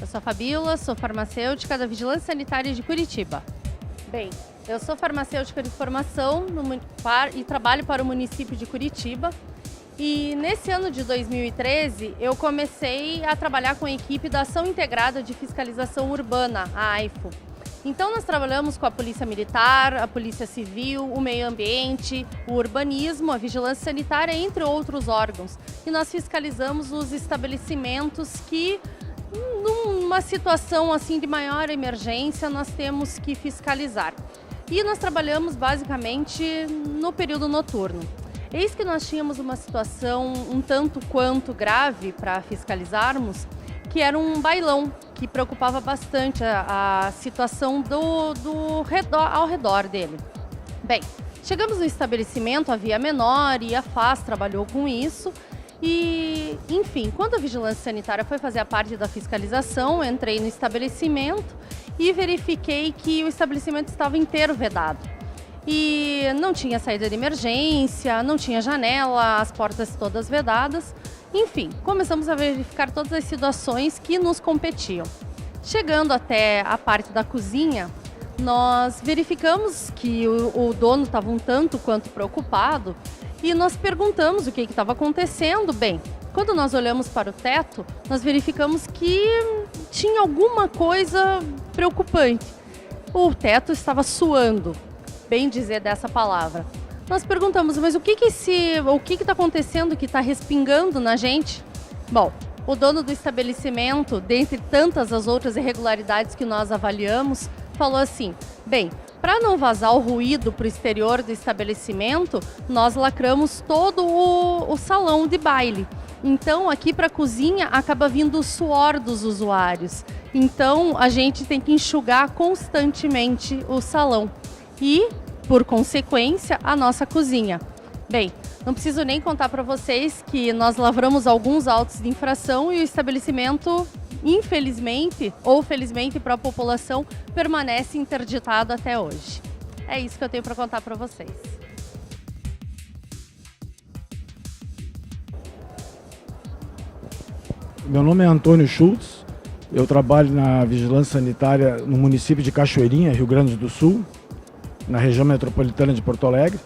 Eu sou a Fabíola, sou farmacêutica da Vigilância Sanitária de Curitiba. Bem, eu sou farmacêutica de formação e trabalho para o município de Curitiba. E nesse ano de 2013, eu comecei a trabalhar com a equipe da Ação Integrada de Fiscalização Urbana, a AIFO. Então nós trabalhamos com a Polícia Militar, a Polícia Civil, o Meio Ambiente, o Urbanismo, a Vigilância Sanitária, entre outros órgãos. E nós fiscalizamos os estabelecimentos que, numa situação assim de maior emergência, nós temos que fiscalizar. E nós trabalhamos basicamente no período noturno. Eis que nós tínhamos uma situação um tanto quanto grave para fiscalizarmos, que era um bailão, que preocupava bastante a situação ao redor dele. Bem, chegamos no estabelecimento, havia menor e a FAS trabalhou com isso. E, enfim, quando a Vigilância Sanitária foi fazer a parte da fiscalização, entrei no estabelecimento e verifiquei que o estabelecimento estava inteiro vedado. E não tinha saída de emergência, não tinha janela, as portas todas vedadas. Enfim, começamos a verificar todas as situações que nos competiam. Chegando até a parte da cozinha, nós verificamos que o dono estava um tanto quanto preocupado e nós perguntamos o que estava acontecendo. Bem, quando nós olhamos para o teto, nós verificamos que tinha alguma coisa preocupante. O teto estava suando, bem dizer dessa palavra. Nós perguntamos, mas o que está acontecendo que está respingando na gente? Bom, o dono do estabelecimento, dentre tantas as outras irregularidades que nós avaliamos, falou assim, bem, para não vazar o ruído para o exterior do estabelecimento, nós lacramos todo o salão de baile. Então, aqui para a cozinha, acaba vindo o suor dos usuários. Então, a gente tem que enxugar constantemente o salão. E, por consequência, a nossa cozinha. Bem, não preciso nem contar para vocês que nós lavramos alguns autos de infração e o estabelecimento, infelizmente ou felizmente para a população, permanece interditado até hoje. É isso que eu tenho para contar para vocês. Meu nome é Antônio Schultz, eu trabalho na Vigilância Sanitária no município de Cachoeirinha, Rio Grande do Sul, na região metropolitana de Porto Alegre,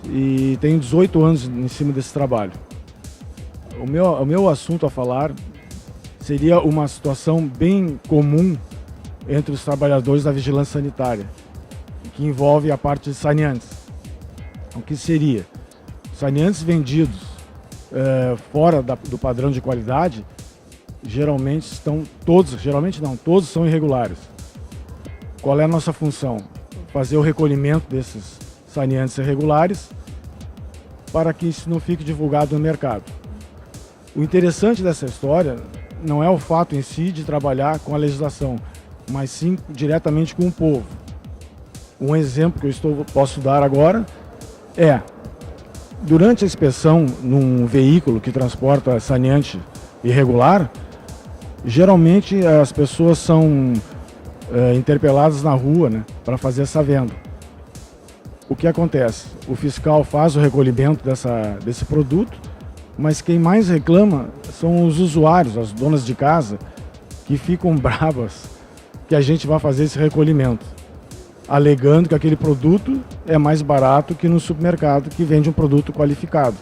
e tenho 18 anos em cima desse trabalho. O meu assunto a falar seria uma situação bem comum entre os trabalhadores da vigilância sanitária, que envolve a parte de saneantes. O que seria? Saneantes vendidos fora do padrão de qualidade, todos são irregulares. Qual é a nossa função? Fazer o recolhimento desses saneantes irregulares para que isso não fique divulgado no mercado. O interessante dessa história não é o fato em si de trabalhar com a legislação, mas sim diretamente com o povo. Um exemplo que eu posso dar agora é, durante a inspeção num veículo que transporta saneante irregular, geralmente as pessoas são interpeladas na rua, né, para fazer essa venda. O que acontece? O fiscal faz o recolhimento desse produto, mas quem mais reclama são os usuários, as donas de casa, que ficam bravas que a gente vai fazer esse recolhimento, alegando que aquele produto é mais barato que no supermercado que vende um produto qualificado.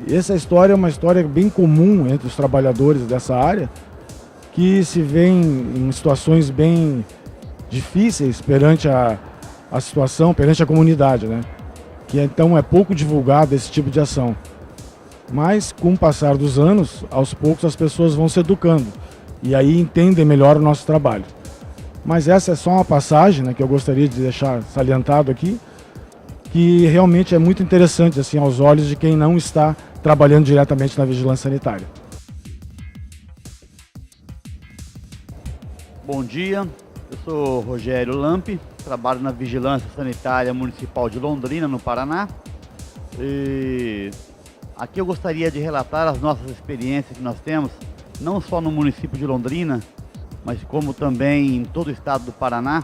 E essa história é uma história bem comum entre os trabalhadores dessa área, que se vêem em situações bem difíceis perante a situação, perante a comunidade, né? Que então é pouco divulgado esse tipo de ação. Mas com o passar dos anos, aos poucos as pessoas vão se educando e aí entendem melhor o nosso trabalho. Mas essa é só uma passagem, né, que eu gostaria de deixar salientado aqui, que realmente é muito interessante assim, aos olhos de quem não está trabalhando diretamente na vigilância sanitária. Bom dia, eu sou Rogério Lampi, trabalho na Vigilância Sanitária Municipal de Londrina, no Paraná. E aqui eu gostaria de relatar as nossas experiências que nós temos, não só no município de Londrina, mas como também em todo o estado do Paraná,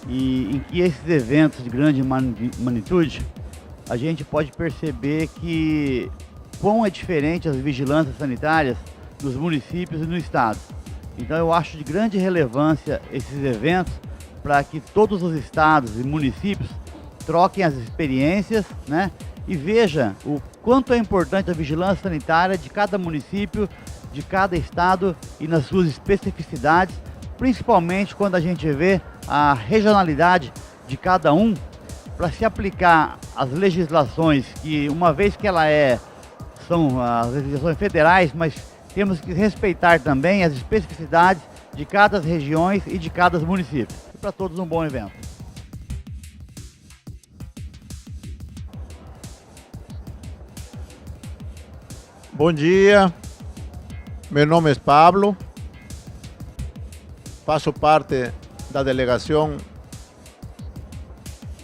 e em que esses eventos de grande magnitude, a gente pode perceber que quão é diferente as vigilâncias sanitárias nos municípios e no estado. Então eu acho de grande relevância esses eventos para que todos os estados e municípios troquem as experiências, né? E veja o quanto é importante a vigilância sanitária de cada município, de cada estado e nas suas especificidades, principalmente quando a gente vê a regionalidade de cada um, para se aplicar as legislações que, uma vez que são as legislações federais, mas temos que respeitar também as especificidades de cada regiões e de cada município. E para todos um bom evento. Bom dia, meu nome é Pablo, faço parte da delegação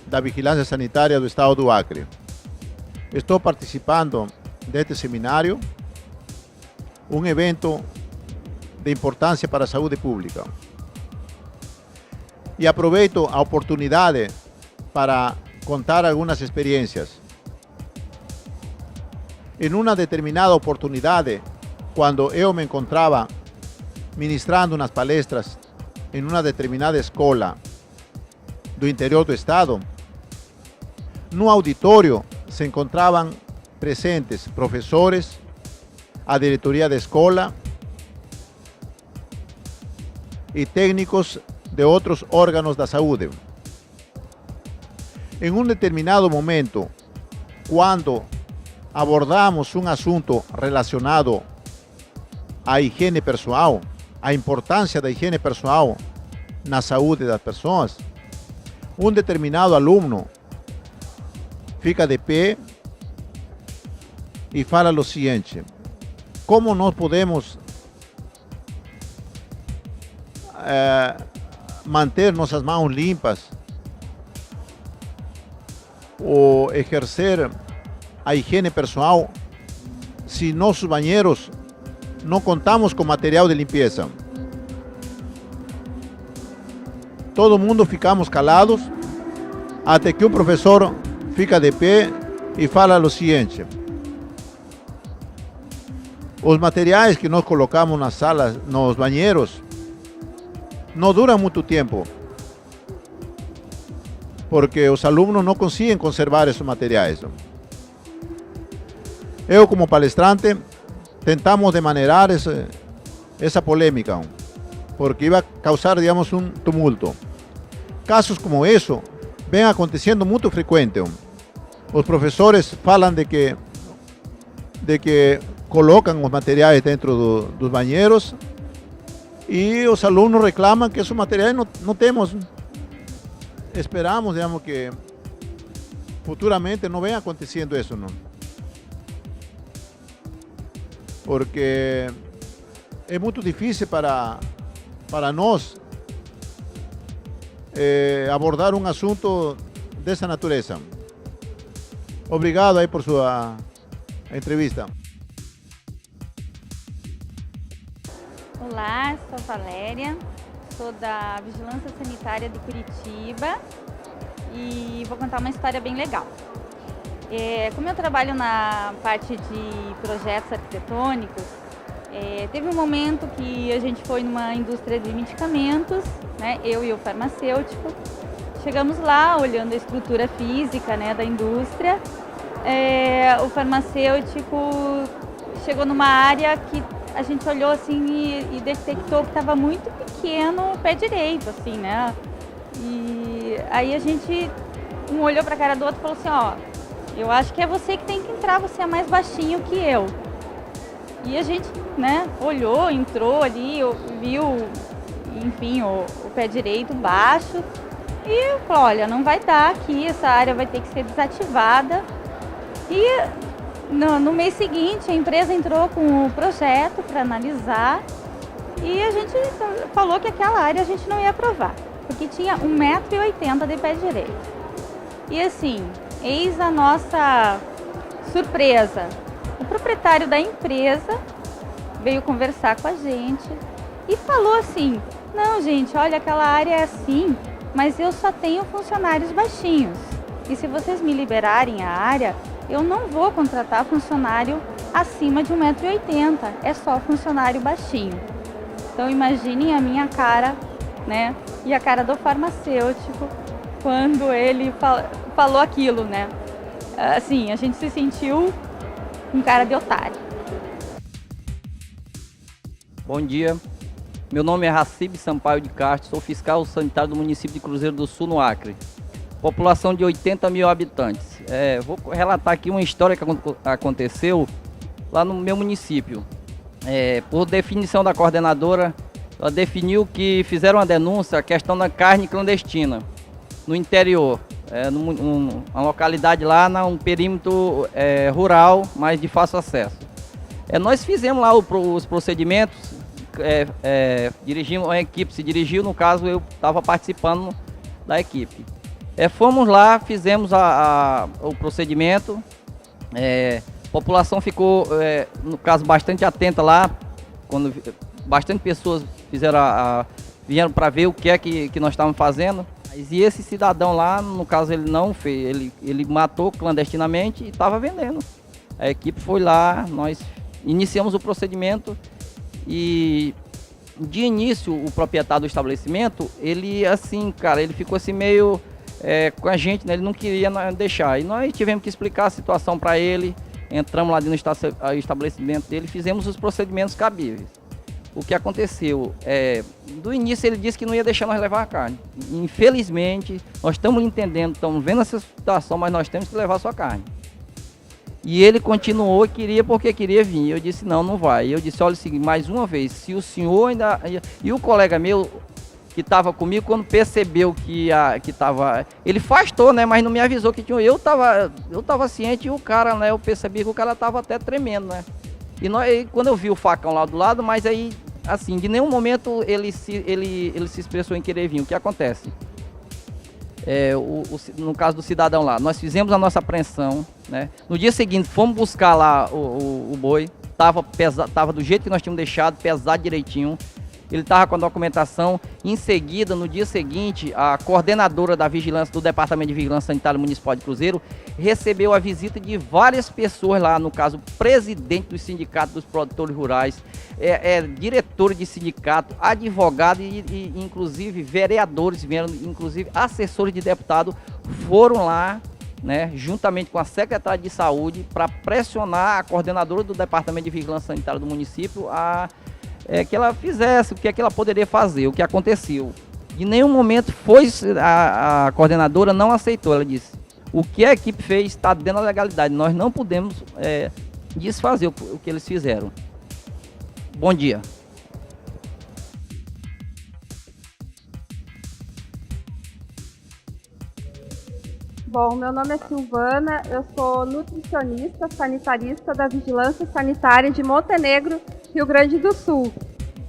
da Vigilância Sanitária do Estado do Acre. Estou participando deste seminário, um evento de importância para a saúde pública. E aproveito a oportunidade para contar algumas experiências. Em uma determinada oportunidade, quando eu me encontrava ministrando umas palestras em uma determinada escola do interior do estado, no auditório se encontravam presentes professores, a diretoria da escola e técnicos de outros órgãos da saúde. Em um determinado momento, quando abordamos um assunto relacionado à higiene pessoal, a importância da higiene pessoal na saúde das pessoas, um determinado aluno fica de pé e fala o seguinte: como nós podemos manter nossas mãos limpas ou exercer a higiene pessoal se nossos banheiros não contamos com material de limpeza? Todo mundo ficamos calados até que o professor fica de pé e fala o seguinte: os materiais que nós colocamos nas salas, nos banheiros, não duram muito tempo, porque os alunos não conseguem conservar esses materiais. Eu, como palestrante, tentamos demaneirar essa polêmica, porque ia causar, digamos, um tumulto. Casos como isso vêm acontecendo muito frequente. Os professores falam de que colocam os materiais dentro dos banheiros e os alunos reclamam que esses materiais não temos. Esperamos, digamos, que futuramente não venha acontecendo isso, não? Porque é muito difícil para nós abordar um assunto dessa natureza. Obrigado aí por sua entrevista. Olá, sou Valéria, sou da Vigilância Sanitária de Curitiba e vou contar uma história bem legal. Como eu trabalho na parte de projetos arquitetônicos, teve um momento que a gente foi numa indústria de medicamentos, né, eu e o farmacêutico. Chegamos lá olhando a estrutura física, né, da indústria. O farmacêutico chegou numa área que a gente olhou assim e detectou que estava muito pequeno o pé direito, assim, né? E aí a gente olhou para a cara do outro e falou assim: ó, eu acho que é você que tem que entrar, você é mais baixinho que eu. E a gente, né, olhou, entrou ali, viu, enfim, o pé direito baixo e falou: olha, não vai dar aqui, essa área vai ter que ser desativada. E no mês seguinte a empresa entrou com o projeto para analisar e a gente falou que aquela área a gente não ia aprovar, porque tinha 1,80 m de pé direito. E assim, eis a nossa surpresa. O proprietário da empresa veio conversar com a gente e falou assim: não, gente, olha, aquela área é assim, mas eu só tenho funcionários baixinhos. E se vocês me liberarem a área, eu não vou contratar funcionário acima de 1,80 m, é só funcionário baixinho. Então imaginem a minha cara, né? E a cara do farmacêutico quando ele falou aquilo, né? Assim, a gente se sentiu com cara de otário. Bom dia, meu nome é Racib Sampaio de Castro, sou fiscal sanitário do município de Cruzeiro do Sul, no Acre. População de 80 mil habitantes. Vou relatar aqui uma história que aconteceu lá no meu município. Por definição da coordenadora, ela definiu que fizeram uma denúncia, a questão da carne clandestina no interior, uma localidade lá, um perímetro rural, mas de fácil acesso. Nós fizemos lá os procedimentos, dirigimos, a equipe se dirigiu, no caso eu estava participando da equipe. Fomos lá, fizemos o procedimento, a população ficou, no caso, bastante atenta lá, quando bastante pessoas vieram para ver o que é que nós estávamos fazendo. E esse cidadão lá, no caso, ele não fez, ele matou clandestinamente e estava vendendo. A equipe foi lá, nós iniciamos o procedimento e de início o proprietário do estabelecimento, ele assim, cara, ele ficou assim meio com a gente, né? Ele não queria deixar. E nós tivemos que explicar a situação para ele, entramos lá dentro do estabelecimento dele, fizemos os procedimentos cabíveis. O que aconteceu? Do início ele disse que não ia deixar nós levar a carne. Infelizmente, nós estamos entendendo, estamos vendo essa situação, mas nós temos que levar a sua carne. E ele continuou, porque queria vir. Eu disse, não vai. Eu disse, olha o seguinte, mais uma vez, se o senhor ainda... E o colega meu, que estava comigo, quando percebeu que estava... Ele afastou, né, mas não me avisou que tinha... Eu estava ciente e o cara, né, eu percebi que o cara estava até tremendo, né. E quando eu vi o facão lá do lado, mas aí, assim, de nenhum momento ele se expressou em querer vir. O que acontece? No caso do cidadão lá, nós fizemos a nossa apreensão, né? No dia seguinte fomos buscar lá o boi, tava do jeito que nós tínhamos deixado, pesado direitinho. Ele estava com a documentação. Em seguida, no dia seguinte, a coordenadora da vigilância do Departamento de Vigilância Sanitária Municipal de Cruzeiro recebeu a visita de várias pessoas lá, no caso, presidente do sindicato dos produtores rurais, diretor de sindicato, advogado e inclusive vereadores vieram, inclusive assessores de deputado foram lá, né, juntamente com a secretária de saúde, para pressionar a coordenadora do Departamento de Vigilância Sanitária do município que ela fizesse o que ela poderia fazer, o que aconteceu. Em nenhum momento a coordenadora não aceitou, ela disse, o que a equipe fez está dentro da legalidade, nós não podemos desfazer o que eles fizeram. Bom dia. Bom, meu nome é Silvana, eu sou nutricionista sanitarista da Vigilância Sanitária de Montenegro, Rio Grande do Sul.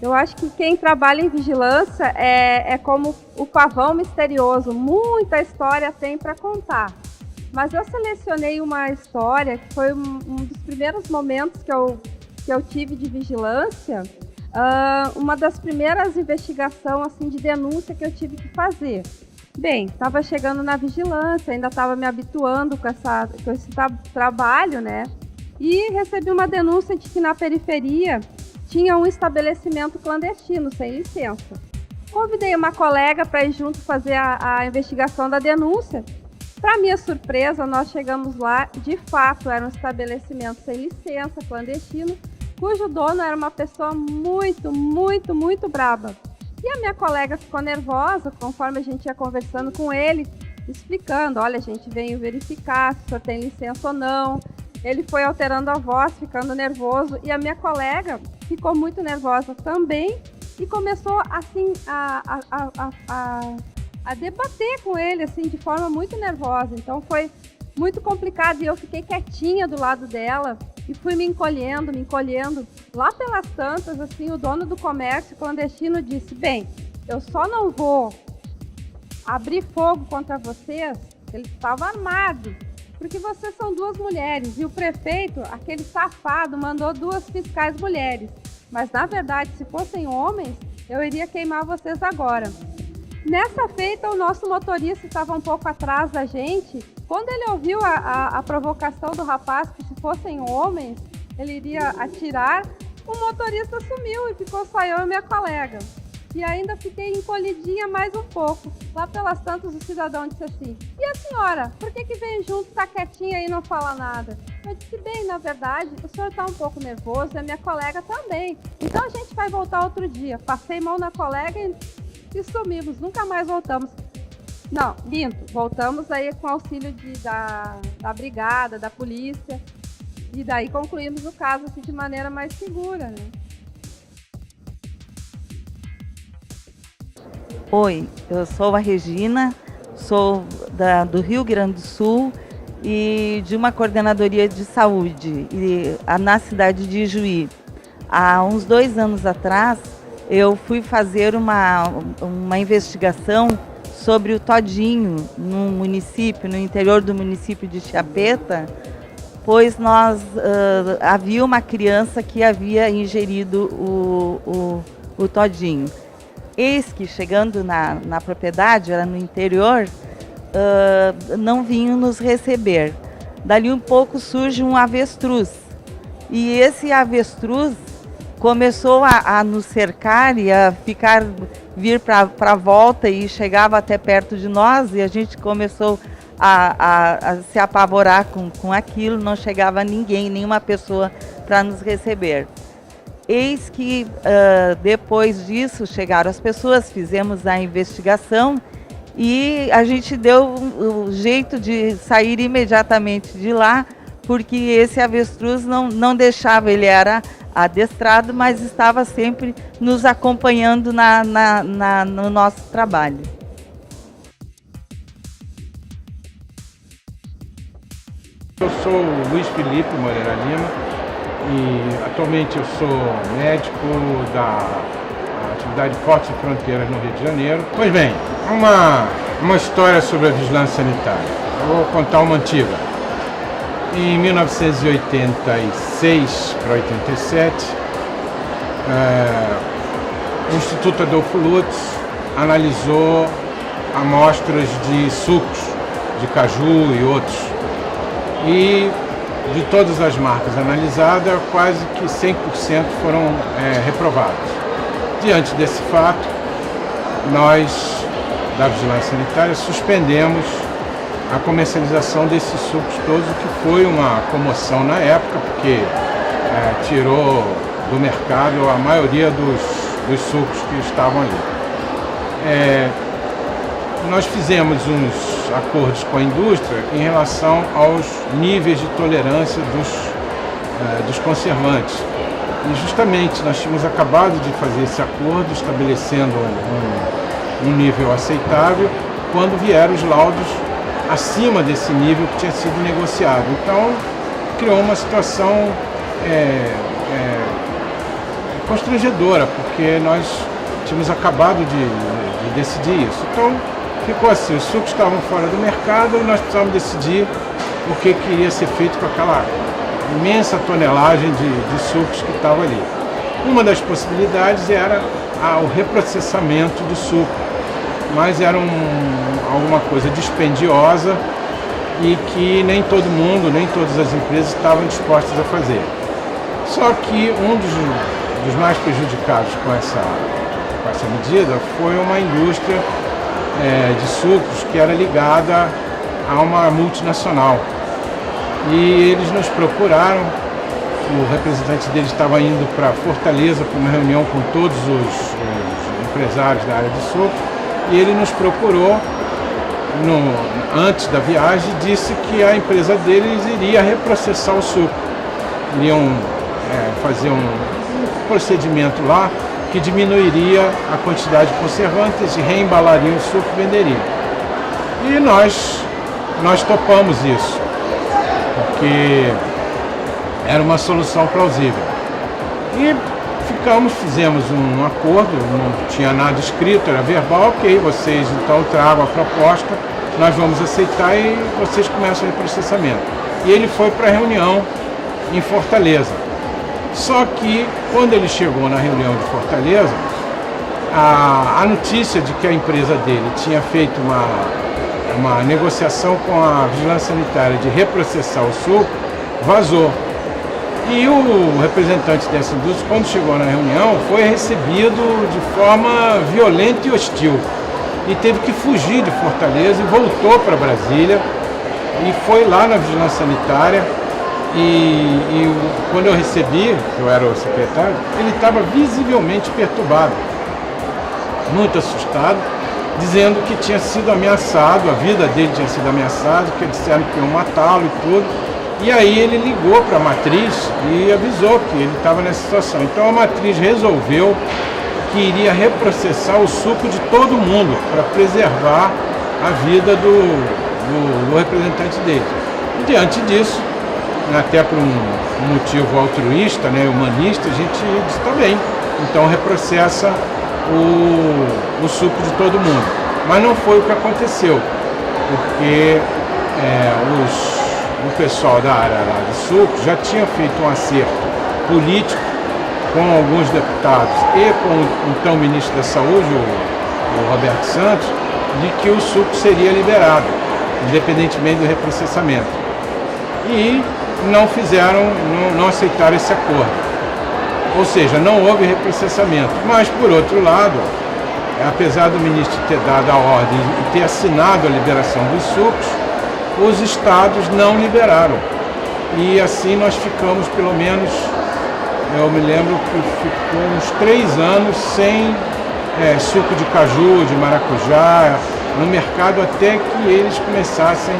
Eu acho que quem trabalha em vigilância é como o pavão misterioso, muita história tem para contar. Mas eu selecionei uma história que foi um dos primeiros momentos que eu tive de vigilância, uma das primeiras investigações assim, de denúncia que eu tive que fazer. Bem, estava chegando na vigilância, ainda estava me habituando com esse trabalho, né? E recebi uma denúncia de que na periferia tinha um estabelecimento clandestino, sem licença. Convidei uma colega para ir junto fazer a investigação da denúncia. Para minha surpresa, nós chegamos lá, de fato era um estabelecimento sem licença, clandestino, cujo dono era uma pessoa muito, muito, muito braba. E a minha colega ficou nervosa, conforme a gente ia conversando com ele, explicando, olha, a gente veio verificar se o senhor tem licença ou não. Ele foi alterando a voz, ficando nervoso, e a minha colega ficou muito nervosa também e começou assim a debater com ele assim de forma muito nervosa. Então foi muito complicado e eu fiquei quietinha do lado dela e fui me encolhendo. Lá pelas tantas, assim, o dono do comércio clandestino disse, bem, eu só não vou abrir fogo contra vocês, ele estava armado, porque vocês são duas mulheres e o prefeito, aquele safado, mandou 2 fiscais mulheres. Mas, na verdade, se fossem homens, eu iria queimar vocês agora. Nessa feita, o nosso motorista estava um pouco atrás da gente. Quando ele ouviu a provocação do rapaz, que se fossem homens, ele iria atirar, o motorista sumiu e ficou só eu e minha colega. E ainda fiquei encolhidinha mais um pouco. Lá pelas tantas o cidadão disse assim: e a senhora, por que vem junto, tá quietinha aí e não fala nada? Eu disse: bem, na verdade, o senhor tá um pouco nervoso e a minha colega também. Então a gente vai voltar outro dia. Passei mão na colega e sumimos, nunca mais voltamos. Não, minto, voltamos aí com auxílio da brigada, da polícia. E daí concluímos o caso assim, de maneira mais segura, né? Oi, eu sou a Regina, sou do Rio Grande do Sul e de uma coordenadoria de saúde na cidade de Ijuí. Há uns 2 anos atrás, eu fui fazer uma investigação sobre o todinho no município, no interior do município de Chiapeta, pois havia uma criança que havia ingerido o todinho. Eis que, chegando na propriedade, era no interior, não vinham nos receber. Dali um pouco surge um avestruz. E esse avestruz começou a nos cercar e a vir para a volta e chegava até perto de nós, e a gente começou a se apavorar com aquilo. Não chegava ninguém, nenhuma pessoa para nos receber. Eis que depois disso chegaram as pessoas, fizemos a investigação e a gente deu o jeito de sair imediatamente de lá, porque esse avestruz não deixava, ele era adestrado, mas estava sempre nos acompanhando no nosso trabalho. Eu sou o Luiz Felipe Moreira Lima. E atualmente eu sou médico da atividade Portos e Fronteiras no Rio de Janeiro. Pois bem, uma história sobre a vigilância sanitária. Eu vou contar uma antiga. Em 1986 para 87, o Instituto Adolfo Lutz analisou amostras de sucos, de caju e outros. E de todas as marcas analisadas, quase que 100% foram reprovados. Diante desse fato, nós, da Vigilância Sanitária, suspendemos a comercialização desses sucos todos, o que foi uma comoção na época, porque tirou do mercado a maioria dos sucos que estavam ali. Nós fizemos uns acordos com a indústria em relação aos níveis de tolerância dos conservantes. E justamente nós tínhamos acabado de fazer esse acordo, estabelecendo um nível aceitável, quando vieram os laudos acima desse nível que tinha sido negociado. Então, criou uma situação constrangedora, porque nós tínhamos acabado de decidir isso. Então, ficou assim, os sucos estavam fora do mercado e nós precisávamos decidir o que iria ser feito com aquela imensa tonelagem de sucos que estava ali. Uma das possibilidades era o reprocessamento do suco, mas era alguma coisa dispendiosa e que nem todo mundo, nem todas as empresas estavam dispostas a fazer. Só que um dos mais prejudicados com essa medida foi uma indústria de sucos que era ligada a uma multinacional. E eles nos procuraram, o representante deles estava indo para Fortaleza para uma reunião com todos os empresários da área de suco, e ele nos procurou antes da viagem e disse que a empresa deles iria reprocessar o suco. Iriam fazer um procedimento lá que diminuiria a quantidade de conservantes e reembalariam o suco e venderiam. E nós topamos isso, porque era uma solução plausível. E fizemos um acordo, não tinha nada escrito, era verbal, ok, vocês então tragam a proposta, nós vamos aceitar e vocês começam o processamento. E ele foi para a reunião em Fortaleza. Só que, quando ele chegou na reunião de Fortaleza, a notícia de que a empresa dele tinha feito uma negociação com a Vigilância Sanitária de reprocessar o suco, vazou. E o representante dessa indústria, quando chegou na reunião, foi recebido de forma violenta e hostil. E teve que fugir de Fortaleza e voltou para Brasília. E foi lá na Vigilância Sanitária. E quando eu recebi, eu era o secretário, ele estava visivelmente perturbado, muito assustado, dizendo que tinha sido ameaçado, a vida dele tinha sido ameaçada, que disseram que iam matá-lo e tudo. E aí ele ligou para a matriz e avisou que ele estava nessa situação. Então a matriz resolveu que iria reprocessar o suco de todo mundo para preservar a vida do representante dele. E diante disso, até por um motivo altruísta, né, humanista, a gente disse, tá bem, então reprocessa o suco de todo mundo. Mas não foi o que aconteceu, porque o pessoal da área lá de suco já tinha feito um acerto político com alguns deputados e com o então ministro da Saúde, o Roberto Santos, de que o suco seria liberado, independentemente do reprocessamento. E não fizeram, não aceitaram esse acordo. Ou seja, não houve reprocessamento. Mas, por outro lado, apesar do ministro ter dado a ordem e ter assinado a liberação dos sucos, os estados não liberaram. E assim nós ficamos, pelo menos, eu me lembro que ficou uns 3 anos sem suco de caju, de maracujá, no mercado até que eles começassem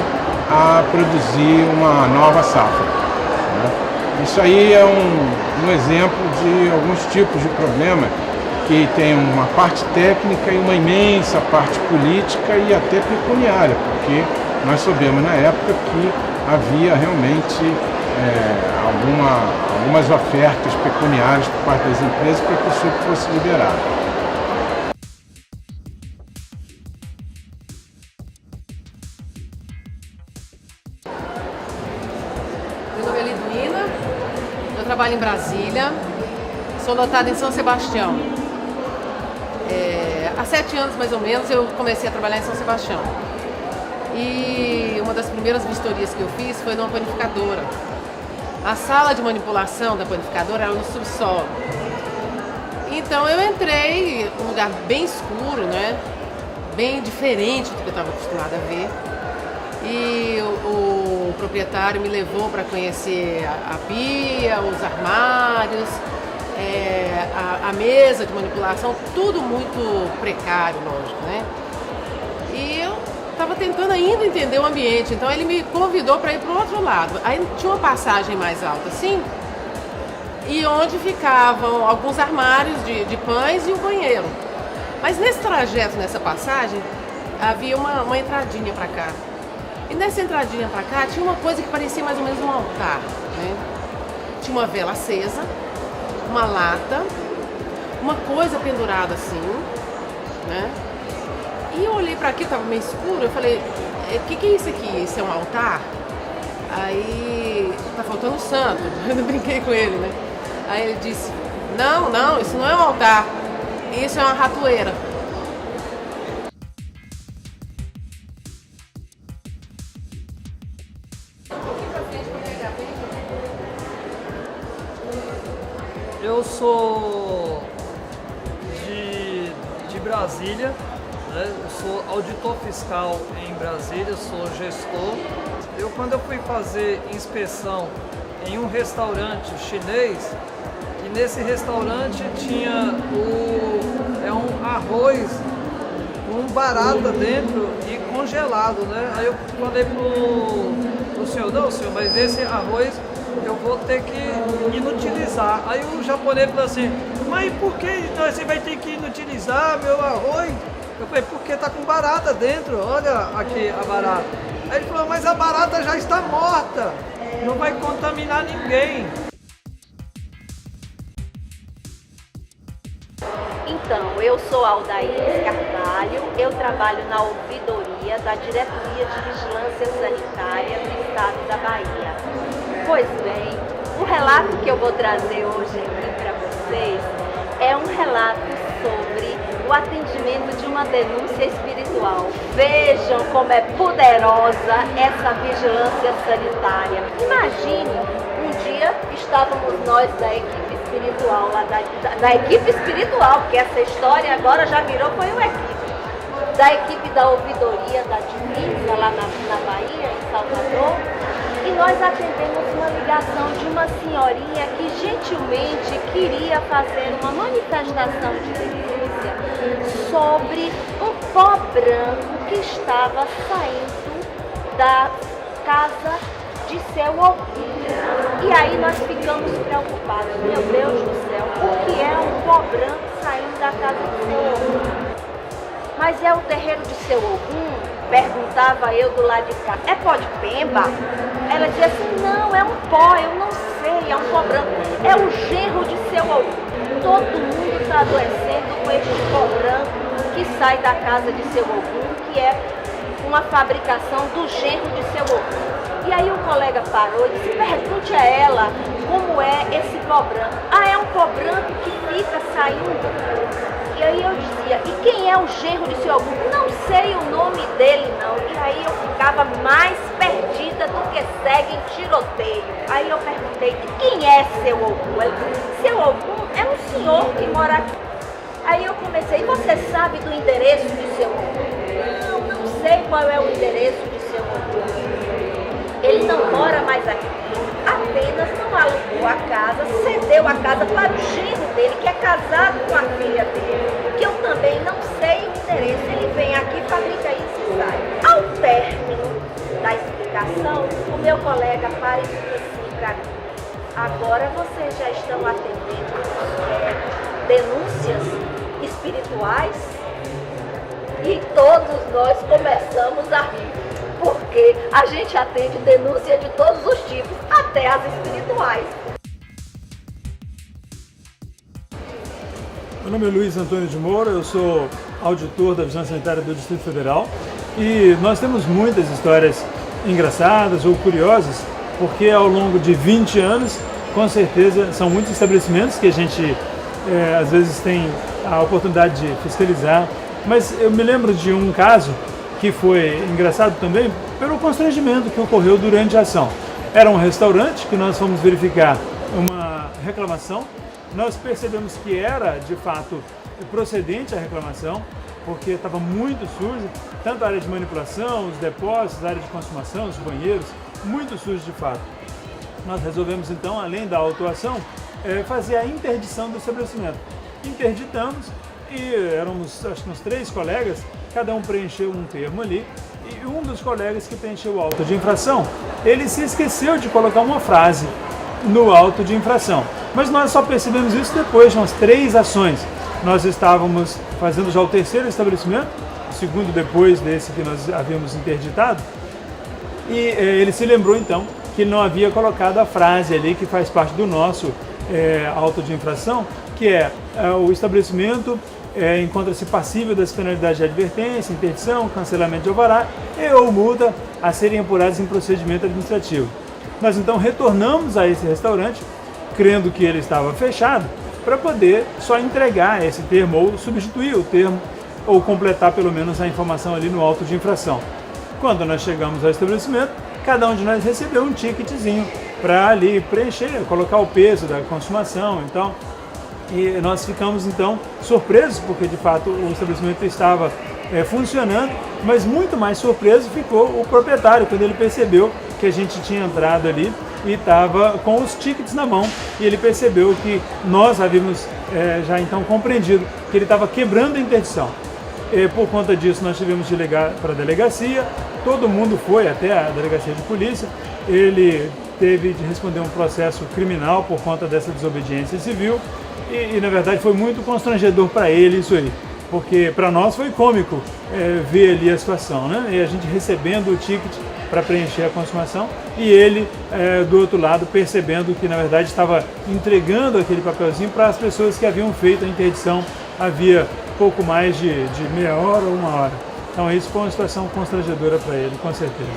a produzir uma nova safra. Né? Isso aí é um exemplo de alguns tipos de problema que tem uma parte técnica e uma imensa parte política e até pecuniária, porque nós soubemos na época que havia realmente algumas ofertas pecuniárias por parte das empresas para que o suco fosse liberado. Trabalho em Brasília, sou lotada em São Sebastião. Há 7 anos, mais ou menos, eu comecei a trabalhar em São Sebastião. E uma das primeiras vistorias que eu fiz foi numa panificadora. A sala de manipulação da panificadora era no subsolo. Então eu entrei num lugar bem escuro, né? Bem diferente do que eu estava acostumada a ver. E o proprietário me levou para conhecer a pia, os armários, a mesa de manipulação, tudo muito precário, lógico, né? E eu estava tentando ainda entender o ambiente, então ele me convidou para ir para o outro lado. Aí tinha uma passagem mais alta, assim, e onde ficavam alguns armários de pães e um banheiro. Mas nesse trajeto, nessa passagem, havia uma entradinha para cá. E nessa entradinha pra cá tinha uma coisa que parecia mais ou menos um altar, né? Tinha uma vela acesa, uma lata, uma coisa pendurada assim, né? E eu olhei pra aqui, tava meio escuro, eu falei, o que é isso aqui? Isso é um altar? Aí, tá faltando santo, eu brinquei com ele, né? Aí ele disse, não, isso não é um altar, isso é uma ratoeira. Eu sou de Brasília, né? Eu sou auditor fiscal em Brasília, sou gestor. Quando eu fui fazer inspeção em um restaurante chinês, e nesse restaurante tinha um arroz com barata dentro e congelado, né? Aí eu falei pro senhor, não senhor, mas esse arroz eu vou ter que inutilizar. Aí o japonês falou assim, mas por que você vai ter que inutilizar meu arroz? Eu falei, porque tá com barata dentro, olha aqui a barata. Aí ele falou, mas a barata já está morta, não vai contaminar ninguém. Então, eu sou Aldaís Carvalho, eu trabalho na ouvidoria da Diretoria de Vigilância Sanitária do Estado da Bahia. Pois bem, o relato que eu vou trazer hoje aqui para vocês é um relato sobre o atendimento de uma denúncia espiritual. Vejam como é poderosa essa vigilância sanitária. Imagine um dia estávamos nós da equipe espiritual, lá da equipe espiritual, porque essa história agora já virou, foi uma equipe. Da equipe da ouvidoria da divisa lá na Bahia, em Salvador, e nós atendemos uma ligação de uma senhorinha que gentilmente queria fazer uma manifestação de denúncia sobre um pó branco que estava saindo da casa de seu ouvido. E aí nós ficamos preocupados, meu Deus do céu, o que é um pó branco saindo da casa de seu ouvido? Mas é o terreiro de seu Ogum? Perguntava eu do lado de cá. É pó de pemba? Ela dizia assim, não, é um pó, eu não sei, é um pó branco. É o genro de seu Ogum. Todo mundo está adoecendo com este pó branco que sai da casa de seu Ogum, que é uma fabricação do genro de seu Ogum. E aí o colega parou e disse, pergunte a ela como é esse pó branco. Ah, é um pó branco que fica saindo. E aí eu dizia, e quem é o genro de seu Ogum? Não sei o nome dele não. E aí eu ficava mais perdida do que segue em tiroteio. Aí eu perguntei, e quem é seu Ogum? Ele disse, seu Ogum é um senhor que mora aqui. Aí eu comecei, você sabe do endereço de seu Ogum? Não sei qual é o endereço de seu Ogum. Ele não mora mais aqui. Apenas não alugou a casa, cedeu a casa para o genro dele, que é casado com a filha dele, que eu também não sei o endereço. Ele vem aqui, fabrica isso e sai. Ao término da explicação, o meu colega para e disse assim para mim, agora vocês já estão atendendo denúncias espirituais? E todos nós começamos a rir. Porque a gente atende denúncia de todos os tipos, até as espirituais. Meu nome é Luiz Antônio de Moura, eu sou auditor da Vigilância Sanitária do Distrito Federal e nós temos muitas histórias engraçadas ou curiosas, porque ao longo de 20 anos, com certeza, são muitos estabelecimentos que a gente às vezes tem a oportunidade de fiscalizar, mas eu me lembro de um caso que foi engraçado também pelo constrangimento que ocorreu durante a ação. Era um restaurante que nós fomos verificar uma reclamação. Nós percebemos que era, de fato, procedente a reclamação, porque estava muito sujo, tanto a área de manipulação, os depósitos, a área de consumação, os banheiros, muito sujo de fato. Nós resolvemos então, além da autuação, fazer a interdição do estabelecimento. Interditamos e éramos, acho que uns 3 colegas, cada um preencheu um termo ali, e um dos colegas que preencheu o auto de infração, ele se esqueceu de colocar uma frase no auto de infração. Mas nós só percebemos isso depois de umas 3 ações. Nós estávamos fazendo já o 3º estabelecimento, o 2º depois desse que nós havíamos interditado, e ele se lembrou então que ele não havia colocado a frase ali que faz parte do nosso auto de infração, que é o estabelecimento encontra-se passível das penalidades de advertência, interdição, cancelamento de alvará e ou multa a serem apuradas em procedimento administrativo. Nós então retornamos a esse restaurante, crendo que ele estava fechado, para poder só entregar esse termo ou substituir o termo ou completar pelo menos a informação ali no auto de infração. Quando nós chegamos ao estabelecimento, cada um de nós recebeu um ticketzinho para ali preencher, colocar o peso da consumação e tal. E nós ficamos então surpresos, porque de fato o estabelecimento estava funcionando, mas muito mais surpreso ficou o proprietário quando ele percebeu que a gente tinha entrado ali e estava com os tickets na mão, e ele percebeu que nós havíamos já então compreendido que ele estava quebrando a interdição. E, por conta disso, nós tivemos de ligar para a delegacia, todo mundo foi até a delegacia de polícia, ele teve de responder um processo criminal por conta dessa desobediência civil, e na verdade foi muito constrangedor para ele isso aí, porque para nós foi cômico ver ali a situação, né? E a gente recebendo o ticket para preencher a consumação e ele do outro lado percebendo que na verdade estava entregando aquele papelzinho para as pessoas que haviam feito a interdição havia pouco mais de meia hora ou 1 hora. Então isso foi uma situação constrangedora para ele, com certeza.